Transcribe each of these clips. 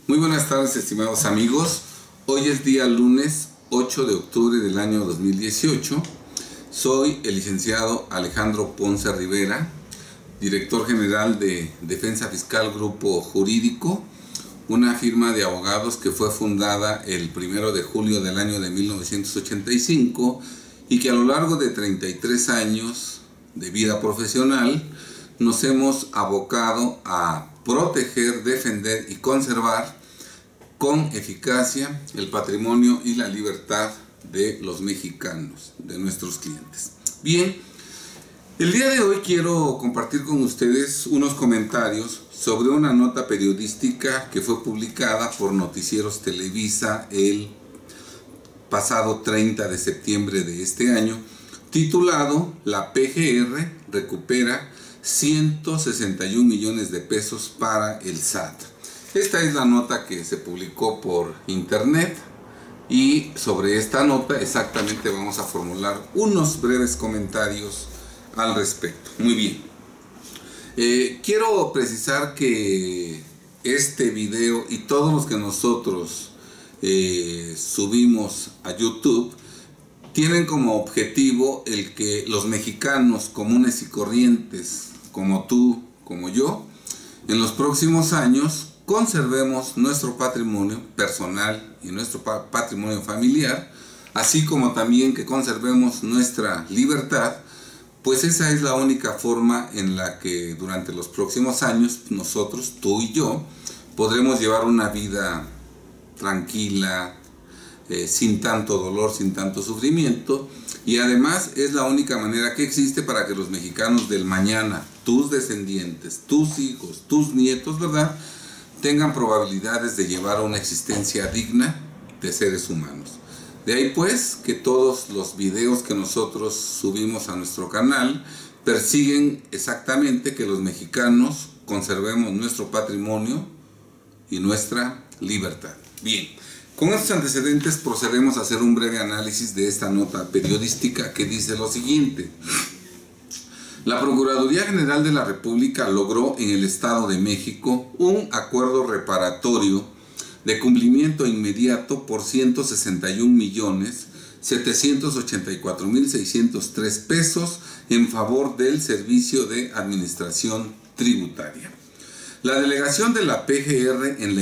Muy buenas tardes, estimados amigos. Hoy es día lunes 8 de octubre del año 2018. Soy el licenciado Alejandro Ponce Rivera, director general de Defensa Fiscal Grupo Jurídico, una firma de abogados que fue fundada el 1 de julio del año de 1985 y que a lo largo de 33 años de vida profesional nos hemos abocado a proteger, defender y conservar con eficacia el patrimonio y la libertad de los mexicanos, de nuestros clientes. Bien, el día de hoy quiero compartir con ustedes unos comentarios sobre una nota periodística que fue publicada por Noticieros Televisa el pasado 30 de septiembre de este año, titulado "La PGR recupera 161 millones de pesos para el SAT". Esta es la nota que se publicó por internet y sobre esta nota exactamente vamos a formular unos breves comentarios al respecto. Muy bien. Quiero precisar que este video y todos los que nosotros subimos a YouTube tienen como objetivo el que los mexicanos comunes y corrientes, como tú, como yo, en los próximos años conservemos nuestro patrimonio personal y nuestro patrimonio familiar, así como también que conservemos nuestra libertad, pues esa es la única forma en la que durante los próximos años nosotros, tú y yo, podremos llevar una vida tranquila, sin tanto dolor, sin tanto sufrimiento, y además es la única manera que existe para que los mexicanos del mañana, tus descendientes, tus hijos, tus nietos, ¿verdad?, tengan probabilidades de llevar una existencia digna de seres humanos. De ahí pues que todos los videos que nosotros subimos a nuestro canal persiguen exactamente que los mexicanos conservemos nuestro patrimonio y nuestra libertad. Bien, con estos antecedentes procedemos a hacer un breve análisis de esta nota periodística que dice lo siguiente. La Procuraduría General de la República logró en el Estado de México un acuerdo reparatorio de cumplimiento inmediato por 161.784.603 pesos en favor del Servicio de Administración Tributaria. La delegación de la PGR en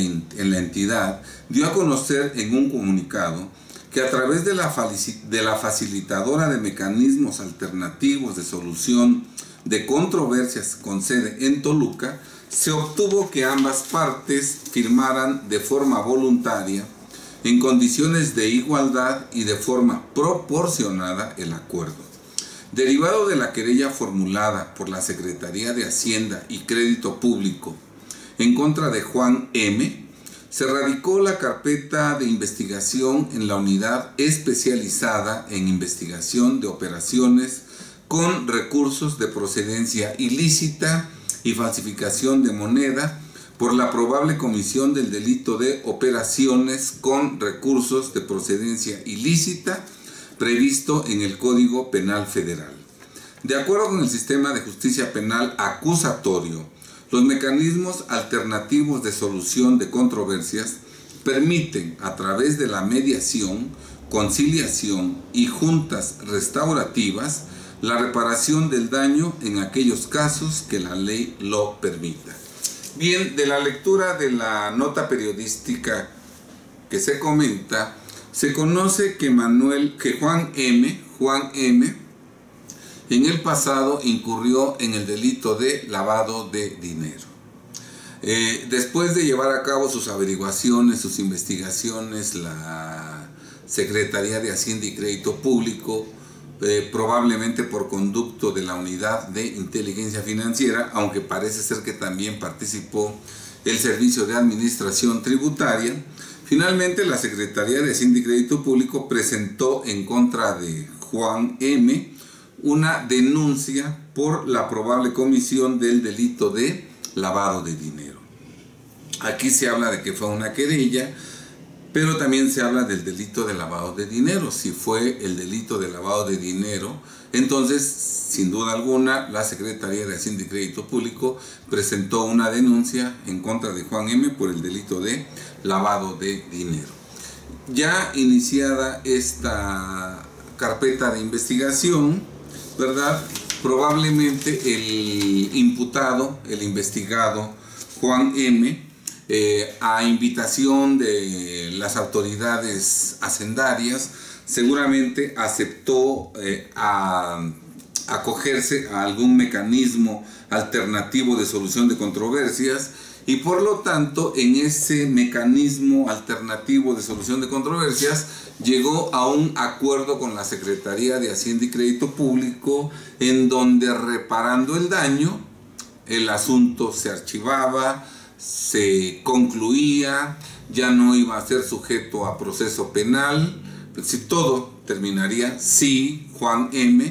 la entidad dio a conocer en un comunicado que a través de la facilitadora de mecanismos alternativos de solución de controversias con sede en Toluca, se obtuvo que ambas partes firmaran de forma voluntaria, en condiciones de igualdad y de forma proporcionada el acuerdo. Derivado de la querella formulada por la Secretaría de Hacienda y Crédito Público en contra de Juan M., se radicó la carpeta de investigación en la Unidad Especializada en Investigación de Operaciones con recursos de procedencia ilícita y falsificación de moneda por la probable comisión del delito de operaciones con recursos de procedencia ilícita previsto en el Código Penal Federal. De acuerdo con el sistema de justicia penal acusatorio, los mecanismos alternativos de solución de controversias permiten, a través de la mediación, conciliación y juntas restaurativas, la reparación del daño en aquellos casos que la ley lo permita. Bien, de la lectura de la nota periodística que se comenta, se conoce que Juan M., en el pasado incurrió en el delito de lavado de dinero. Después de llevar a cabo sus averiguaciones, sus investigaciones, la Secretaría de Hacienda y Crédito Público, probablemente por conducto de la Unidad de Inteligencia Financiera, aunque parece ser que también participó el Servicio de Administración Tributaria, finalmente la Secretaría de Hacienda y Crédito Público presentó en contra de Juan M. una denuncia por la probable comisión del delito de lavado de dinero. Aquí se habla de que fue una querella, pero también se habla del delito de lavado de dinero. Si fue el delito de lavado de dinero, entonces sin duda alguna, la Secretaría de Hacienda y Crédito Público presentó una denuncia en contra de Juan M. por el delito de lavado de dinero. Ya iniciada esta carpeta de investigación, ¿verdad?, probablemente el imputado, el investigado Juan M., a invitación de las autoridades hacendarias, seguramente aceptó acogerse a algún mecanismo alternativo de solución de controversias, y por lo tanto en ese mecanismo alternativo de solución de controversias llegó a un acuerdo con la Secretaría de Hacienda y Crédito Público, en donde, reparando el daño, el asunto se archivaba, se concluía, ya no iba a ser sujeto a proceso penal, si todo terminaría si Juan M.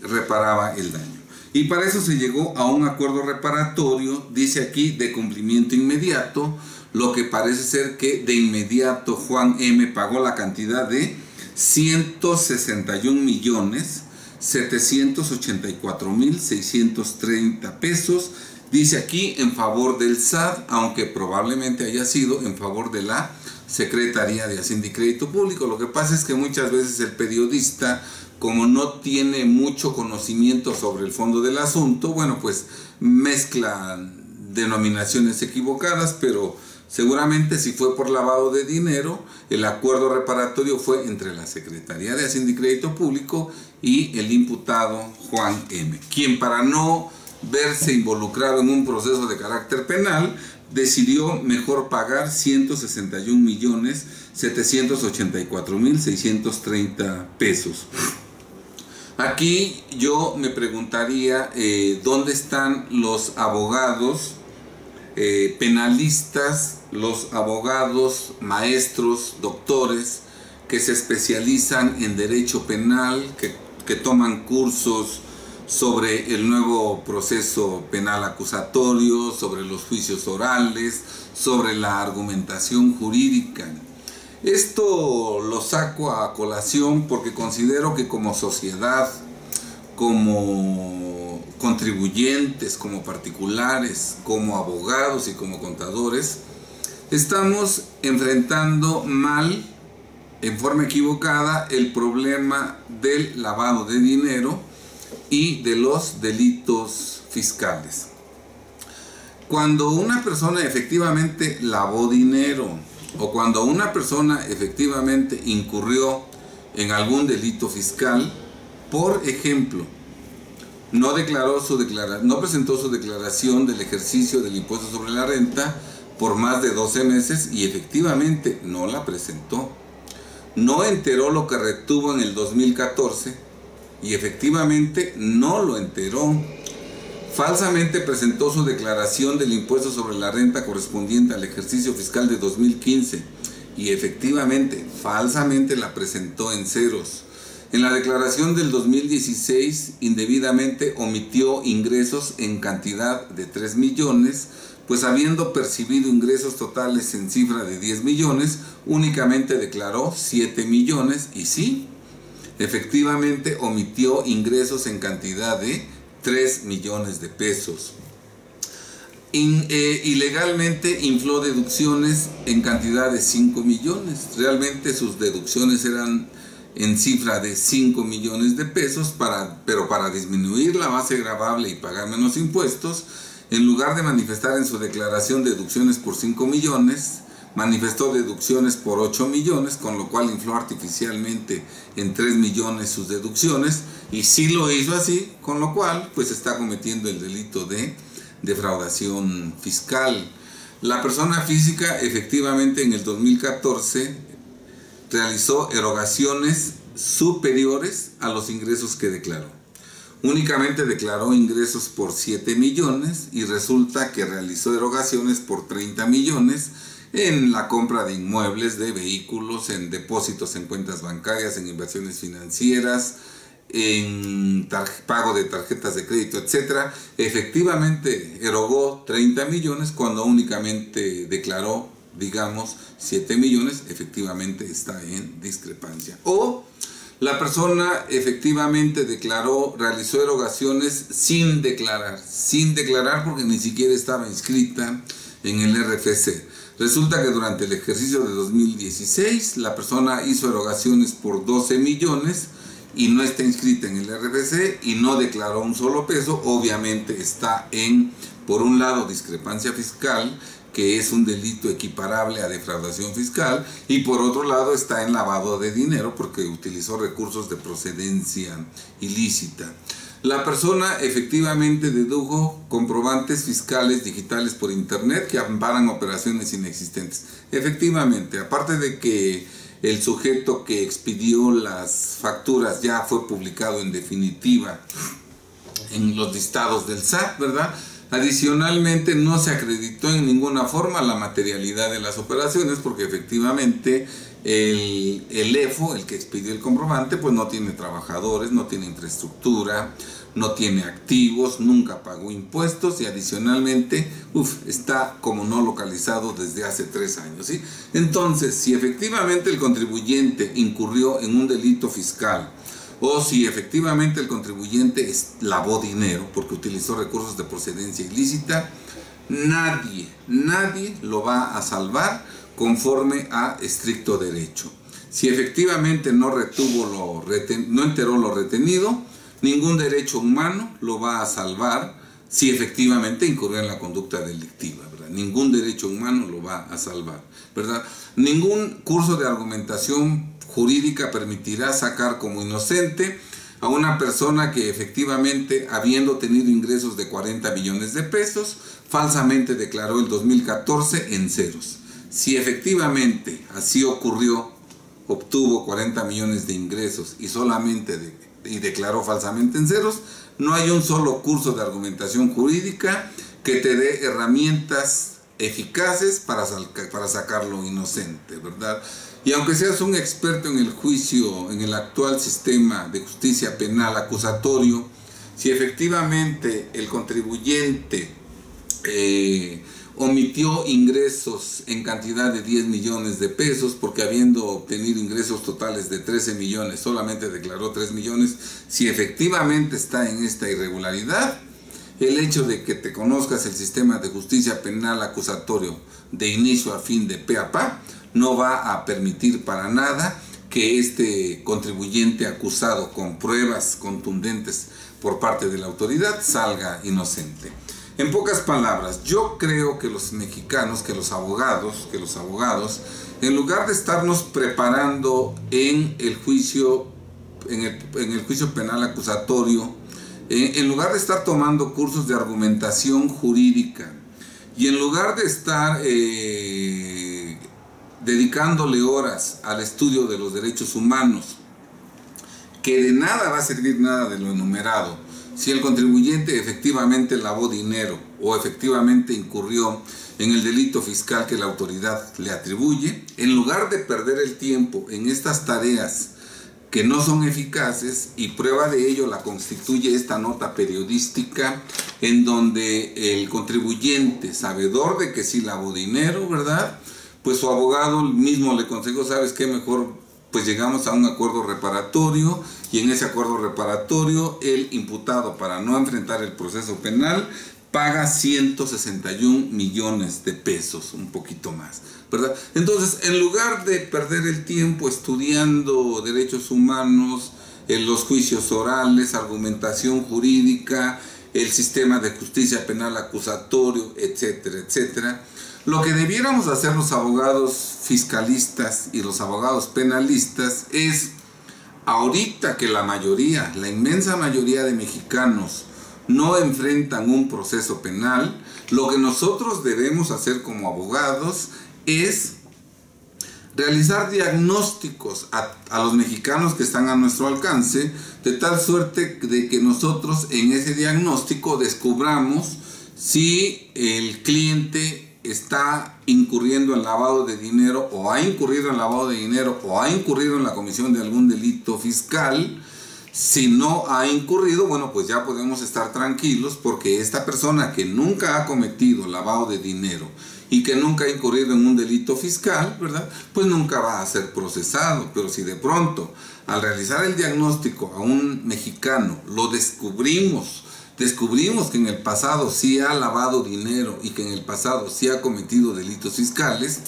reparaba el daño. Y para eso se llegó a un acuerdo reparatorio, dice aquí, de cumplimiento inmediato, lo que parece ser que de inmediato Juan M. pagó la cantidad de 161.784.630 pesos, dice aquí, en favor del SAT, aunque probablemente haya sido en favor de la Secretaría de Hacienda y Crédito Público. Lo que pasa es que muchas veces el periodista, como no tiene mucho conocimiento sobre el fondo del asunto, bueno, pues mezcla denominaciones equivocadas, pero seguramente si fue por lavado de dinero, el acuerdo reparatorio fue entre la Secretaría de Hacienda y Crédito Público y el imputado Juan M., quien, para no verse involucrado en un proceso de carácter penal, decidió mejor pagar 161.784.630 pesos. Aquí yo me preguntaría dónde están los abogados penalistas, los abogados maestros, doctores, que se especializan en derecho penal, que toman cursos sobre el nuevo proceso penal acusatorio, sobre los juicios orales, sobre la argumentación jurídica. Esto lo saco a colación porque considero que como sociedad, como contribuyentes, como particulares, como abogados y como contadores, estamos enfrentando mal, en forma equivocada, el problema del lavado de dinero y de los delitos fiscales. Cuando una persona efectivamente lavó dinero, o cuando una persona efectivamente incurrió en algún delito fiscal, por ejemplo, no presentó su declaración del ejercicio del impuesto sobre la renta por más de 12 meses y efectivamente no la presentó, no enteró lo que retuvo en el 2014 y efectivamente no lo enteró, falsamente presentó su declaración del impuesto sobre la renta correspondiente al ejercicio fiscal de 2015 y efectivamente falsamente la presentó en ceros. En la declaración del 2016 indebidamente omitió ingresos en cantidad de 3 millones, pues habiendo percibido ingresos totales en cifra de 10 millones, únicamente declaró 7 millones y sí, efectivamente omitió ingresos en cantidad de 3 millones de pesos. Ilegalmente infló deducciones en cantidad de 5 millones. Realmente sus deducciones eran en cifra de 5 millones de pesos, pero para disminuir la base gravable y pagar menos impuestos, en lugar de manifestar en su declaración deducciones por 5 millones, manifestó deducciones por 8 millones, con lo cual infló artificialmente en 3 millones sus deducciones, y sí lo hizo así, con lo cual pues está cometiendo el delito de defraudación fiscal. La persona física efectivamente en el 2014 realizó erogaciones superiores a los ingresos que declaró. Únicamente declaró ingresos por 7 millones y resulta que realizó erogaciones por 30 millones en la compra de inmuebles, de vehículos, en depósitos en cuentas bancarias, en inversiones financieras, en pago de tarjetas de crédito, etc. Efectivamente erogó 30 millones cuando únicamente declaró, digamos, 7 millones, efectivamente está en discrepancia. O La persona efectivamente declaró, realizó erogaciones sin declarar porque ni siquiera estaba inscrita en el RFC. Resulta que durante el ejercicio de 2016 la persona hizo erogaciones por 12 millones y no está inscrita en el RFC y no declaró un solo peso. Obviamente está en, por un lado, discrepancia fiscal, que es un delito equiparable a defraudación fiscal, y por otro lado está en lavado de dinero porque utilizó recursos de procedencia ilícita. La persona efectivamente dedujo comprobantes fiscales digitales por internet que amparan operaciones inexistentes. Efectivamente, aparte de que el sujeto que expidió las facturas ya fue publicado en definitiva en los listados del SAT, ¿verdad? Adicionalmente, no se acreditó en ninguna forma la materialidad de las operaciones porque efectivamente el EFO, el que expidió el comprobante, pues no tiene trabajadores, no tiene infraestructura, no tiene activos, nunca pagó impuestos y adicionalmente está como no localizado desde hace 3 años, ¿sí? Entonces, si efectivamente el contribuyente incurrió en un delito fiscal, o si efectivamente el contribuyente lavó dinero porque utilizó recursos de procedencia ilícita, nadie lo va a salvar conforme a estricto derecho. Si efectivamente no enteró lo retenido, ningún derecho humano lo va a salvar si efectivamente incurrió en la conducta delictiva, ¿verdad? Ningún derecho humano lo va a salvar, ¿verdad? Ningún curso de argumentación jurídica permitirá sacar como inocente a una persona que efectivamente, habiendo tenido ingresos de 40 millones de pesos, falsamente declaró el 2014 en ceros. Si efectivamente así ocurrió, obtuvo 40 millones de ingresos y declaró falsamente en ceros, no hay un solo curso de argumentación jurídica que te dé herramientas eficaces para sacarlo inocente, ¿verdad? Y aunque seas un experto en el juicio, en el actual sistema de justicia penal acusatorio, si efectivamente el contribuyente omitió ingresos en cantidad de 10 millones de pesos, porque habiendo obtenido ingresos totales de 13 millones, solamente declaró 3 millones, si efectivamente está en esta irregularidad, el hecho de que te conozcas el sistema de justicia penal acusatorio de inicio a fin, de pe a pa, no va a permitir para nada que este contribuyente acusado con pruebas contundentes por parte de la autoridad salga inocente. En pocas palabras, yo creo que los mexicanos, que los abogados, en lugar de estarnos preparando en el juicio penal acusatorio, en lugar de estar tomando cursos de argumentación jurídica y en lugar de estar dedicándole horas al estudio de los derechos humanos, que de nada va a servir nada de lo enumerado si el contribuyente efectivamente lavó dinero o efectivamente incurrió en el delito fiscal que la autoridad le atribuye, en lugar de perder el tiempo en estas tareas que no son eficaces, y prueba de ello la constituye esta nota periodística en donde el contribuyente, sabedor de que sí lavó dinero, ¿verdad?, pues su abogado mismo le aconsejó, ¿sabes qué? Mejor pues llegamos a un acuerdo reparatorio, y en ese acuerdo reparatorio el imputado, para no enfrentar el proceso penal, paga 161 millones de pesos, un poquito más, ¿verdad? Entonces, en lugar de perder el tiempo estudiando derechos humanos, los juicios orales, argumentación jurídica, el sistema de justicia penal acusatorio, etcétera, etcétera, lo que debiéramos hacer los abogados fiscalistas y los abogados penalistas es, ahorita que la inmensa mayoría de mexicanos no enfrentan un proceso penal, lo que nosotros debemos hacer como abogados es realizar diagnósticos a los mexicanos que están a nuestro alcance, de tal suerte de que nosotros en ese diagnóstico descubramos si el cliente está incurriendo en lavado de dinero, o ha incurrido en lavado de dinero, o ha incurrido en la comisión de algún delito fiscal. Si no ha incurrido, bueno, pues ya podemos estar tranquilos, porque esta persona que nunca ha cometido lavado de dinero y que nunca ha incurrido en un delito fiscal, ¿verdad? Pues nunca va a ser procesado. Pero si de pronto, al realizar el diagnóstico a un mexicano, lo descubrimos que en el pasado sí ha lavado dinero y que en el pasado sí ha cometido delitos fiscales,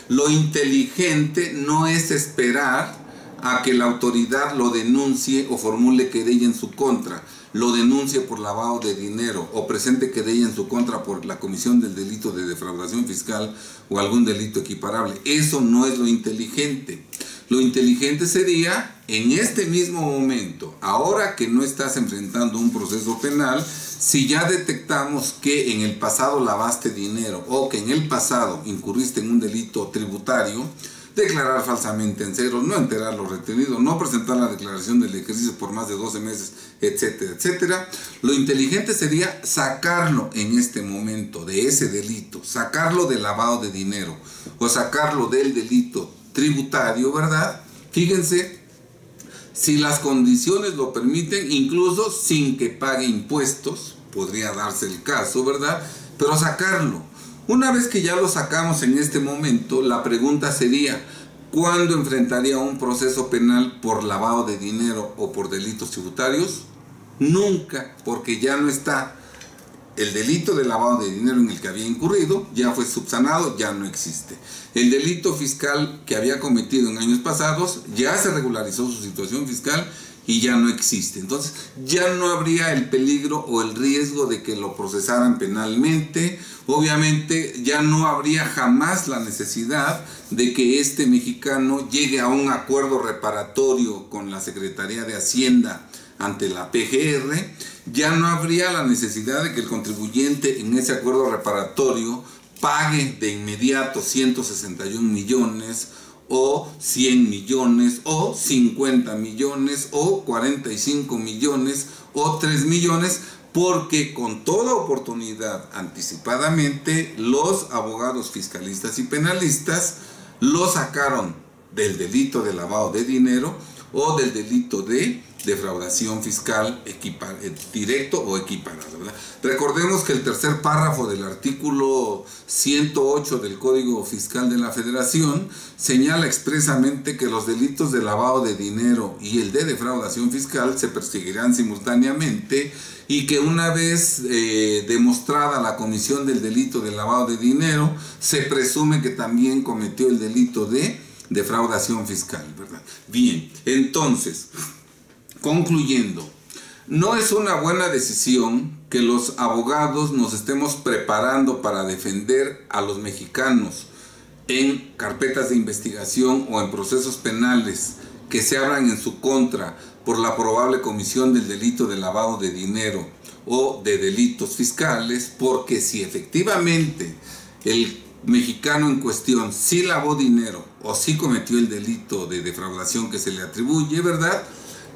lo inteligente no es esperar a que la autoridad lo denuncie o formule querella en su contra, lo denuncie por lavado de dinero o presente querella en su contra por la comisión del delito de defraudación fiscal o algún delito equiparable. Eso no es lo inteligente. Lo inteligente sería, en este mismo momento, ahora que no estás enfrentando un proceso penal, si ya detectamos que en el pasado lavaste dinero o que en el pasado incurriste en un delito tributario, declarar falsamente en ceros, no enterar lo retenido, no presentar la declaración del ejercicio por más de 12 meses, etcétera, etcétera. Lo inteligente sería sacarlo en este momento de ese delito, sacarlo del lavado de dinero o sacarlo del delito tributario, ¿verdad? Fíjense, si las condiciones lo permiten, incluso sin que pague impuestos, podría darse el caso, ¿verdad? Pero sacarlo. Una vez que ya lo sacamos en este momento, la pregunta sería, ¿cuándo enfrentaría un proceso penal por lavado de dinero o por delitos tributarios? Nunca, porque ya no está. El delito de lavado de dinero en el que había incurrido ya fue subsanado, ya no existe. El delito fiscal que había cometido en años pasados ya se regularizó su situación fiscal y ya no existe. Entonces ya no habría el peligro o el riesgo de que lo procesaran penalmente. Obviamente ya no habría jamás la necesidad de que este mexicano llegue a un acuerdo reparatorio con la Secretaría de Hacienda ante la PGR. Ya no habría la necesidad de que el contribuyente en ese acuerdo reparatorio pague de inmediato 161 millones o 100 millones o 50 millones o 45 millones o 3 millones, porque con toda oportunidad anticipadamente los abogados fiscalistas y penalistas lo sacaron del delito de lavado de dinero o del delito de defraudación fiscal directo o equiparado, ¿verdad? Recordemos que el tercer párrafo del artículo 108 del Código Fiscal de la Federación señala expresamente que los delitos de lavado de dinero y el de defraudación fiscal se perseguirán simultáneamente y que una vez demostrada la comisión del delito de lavado de dinero, se presume que también cometió el delito de defraudación fiscal, ¿verdad? Bien, entonces, concluyendo, no es una buena decisión que los abogados nos estemos preparando para defender a los mexicanos en carpetas de investigación o en procesos penales que se abran en su contra por la probable comisión del delito de lavado de dinero o de delitos fiscales, porque si efectivamente el mexicano en cuestión sí lavó dinero o sí cometió el delito de defraudación que se le atribuye, ¿verdad?,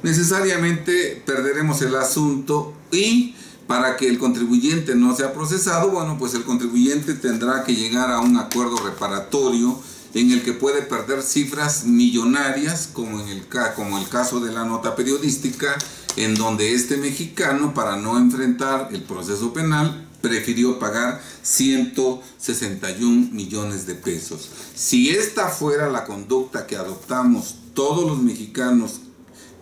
necesariamente perderemos el asunto, y para que el contribuyente no sea procesado, bueno, pues el contribuyente tendrá que llegar a un acuerdo reparatorio en el que puede perder cifras millonarias, como el caso de la nota periodística, en donde este mexicano, para no enfrentar el proceso penal, prefirió pagar 161 millones de pesos. Si esta fuera la conducta que adoptamos todos los mexicanos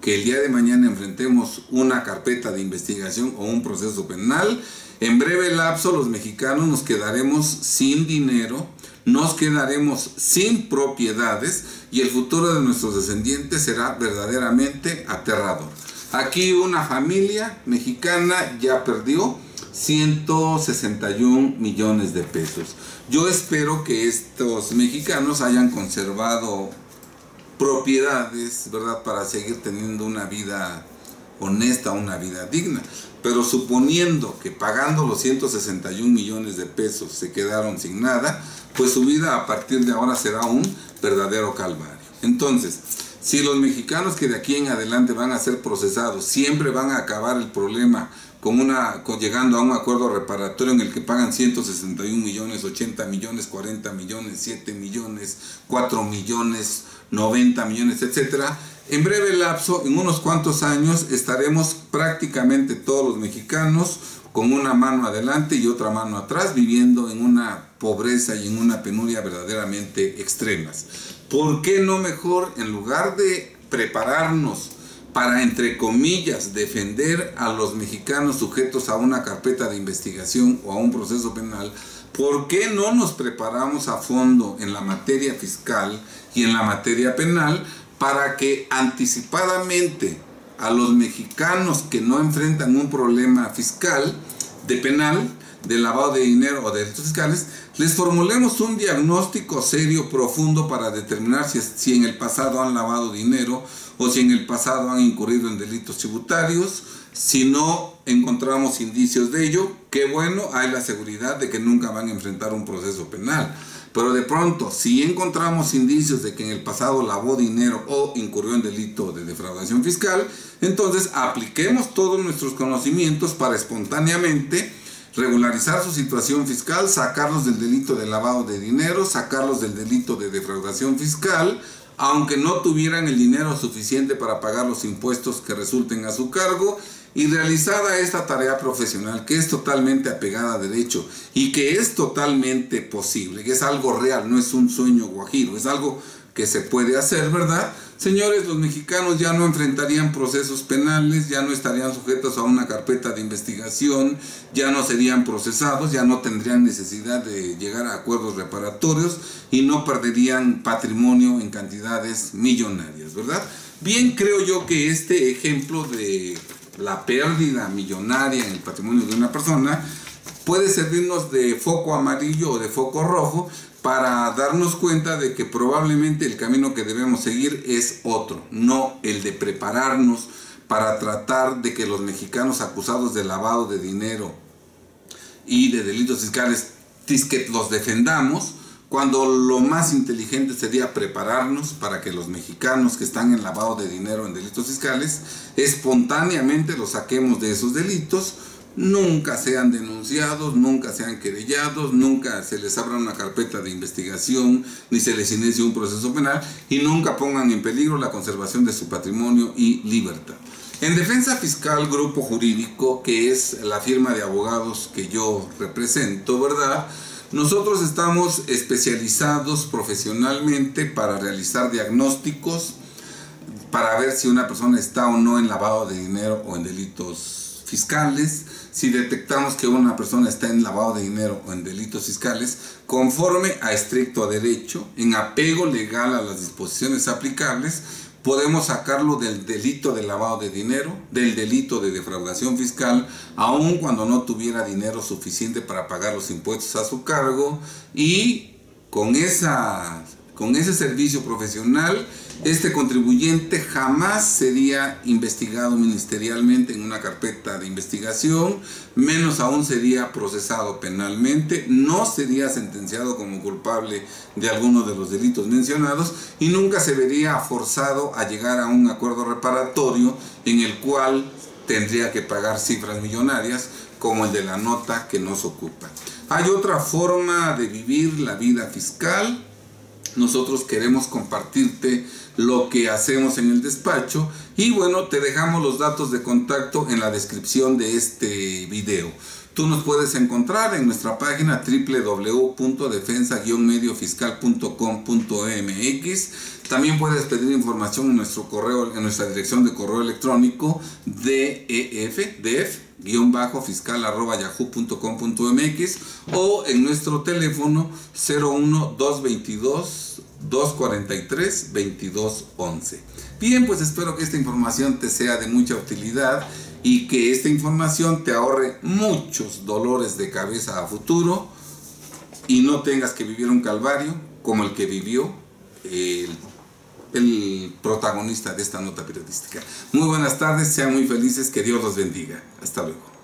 que el día de mañana enfrentemos una carpeta de investigación o un proceso penal, en breve lapso los mexicanos nos quedaremos sin dinero, nos quedaremos sin propiedades y el futuro de nuestros descendientes será verdaderamente aterrador. Aquí una familia mexicana ya perdió 161 millones de pesos. Yo espero que estos mexicanos hayan conservado propiedades, ¿verdad?, para seguir teniendo una vida honesta, una vida digna. Pero suponiendo que pagando los 161 millones de pesos se quedaron sin nada, pues su vida a partir de ahora será un verdadero calvario. Entonces, si los mexicanos que de aquí en adelante van a ser procesados siempre van a acabar el problema llegando a un acuerdo reparatorio en el que pagan 161 millones, 80 millones, 40 millones, 7 millones, 4 millones, 90 millones, etcétera, en breve lapso, en unos cuantos años, estaremos prácticamente todos los mexicanos con una mano adelante y otra mano atrás, viviendo en una pobreza y en una penuria verdaderamente extremas. ¿Por qué no mejor, en lugar de prepararnos para, entre comillas, defender a los mexicanos sujetos a una carpeta de investigación o a un proceso penal, por qué no nos preparamos a fondo en la materia fiscal y en la materia penal para que anticipadamente a los mexicanos que no enfrentan un problema fiscal, de penal, de lavado de dinero o de delitos fiscales, les formulemos un diagnóstico serio, profundo, para determinar si en el pasado han lavado dinero o si en el pasado han incurrido en delitos tributarios? Si no encontramos indicios de ello, qué bueno, hay la seguridad de que nunca van a enfrentar un proceso penal. Pero de pronto, si encontramos indicios de que en el pasado lavó dinero o incurrió en delito de defraudación fiscal, entonces apliquemos todos nuestros conocimientos para espontáneamente regularizar su situación fiscal, sacarlos del delito de lavado de dinero, sacarlos del delito de defraudación fiscal, aunque no tuvieran el dinero suficiente para pagar los impuestos que resulten a su cargo, y realizada esta tarea profesional que es totalmente apegada a derecho y que es totalmente posible, que es algo real, no es un sueño guajiro, es algo que se puede hacer, ¿verdad? Señores, los mexicanos ya no enfrentarían procesos penales, ya no estarían sujetos a una carpeta de investigación, ya no serían procesados, ya no tendrían necesidad de llegar a acuerdos reparatorios y no perderían patrimonio en cantidades millonarias, ¿verdad? Bien, creo yo que este ejemplo de la pérdida millonaria en el patrimonio de una persona puede servirnos de foco amarillo o de foco rojo para darnos cuenta de que probablemente el camino que debemos seguir es otro, no el de prepararnos para tratar de que los mexicanos acusados de lavado de dinero y de delitos fiscales que los defendamos, cuando lo más inteligente sería prepararnos para que los mexicanos que están en lavado de dinero, en delitos fiscales, espontáneamente los saquemos de esos delitos, nunca sean denunciados, nunca sean querellados, nunca se les abra una carpeta de investigación, ni se les inicie un proceso penal, y nunca pongan en peligro la conservación de su patrimonio y libertad. En Defensa Fiscal Grupo Jurídico, que es la firma de abogados que yo represento, ¿verdad?, nosotros estamos especializados profesionalmente para realizar diagnósticos, para ver si una persona está o no en lavado de dinero o en delitos fiscales. Si detectamos que una persona está en lavado de dinero o en delitos fiscales, conforme a estricto derecho, en apego legal a las disposiciones aplicables, podemos sacarlo del delito de lavado de dinero, del delito de defraudación fiscal, aun cuando no tuviera dinero suficiente para pagar los impuestos a su cargo, y con ese servicio profesional, este contribuyente jamás sería investigado ministerialmente en una carpeta de investigación, menos aún sería procesado penalmente, no sería sentenciado como culpable de alguno de los delitos mencionados y nunca se vería forzado a llegar a un acuerdo reparatorio en el cual tendría que pagar cifras millonarias como el de la nota que nos ocupa. Hay otra forma de vivir la vida fiscal. Nosotros queremos compartirte lo que hacemos en el despacho y bueno, te dejamos los datos de contacto en la descripción de este video. Tú nos puedes encontrar en nuestra página www.defensa-mediofiscal.com.mx. También puedes pedir información en nuestro correo, en nuestra dirección de correo electrónico def-fiscal@yahoo.com.mx o en nuestro teléfono 01-222-243-2211. Bien, pues espero que esta información te sea de mucha utilidad y que esta información te ahorre muchos dolores de cabeza a futuro y no tengas que vivir un calvario como el que vivió el protagonista de esta nota periodística. Muy buenas tardes, sean muy felices, que Dios los bendiga. Hasta luego.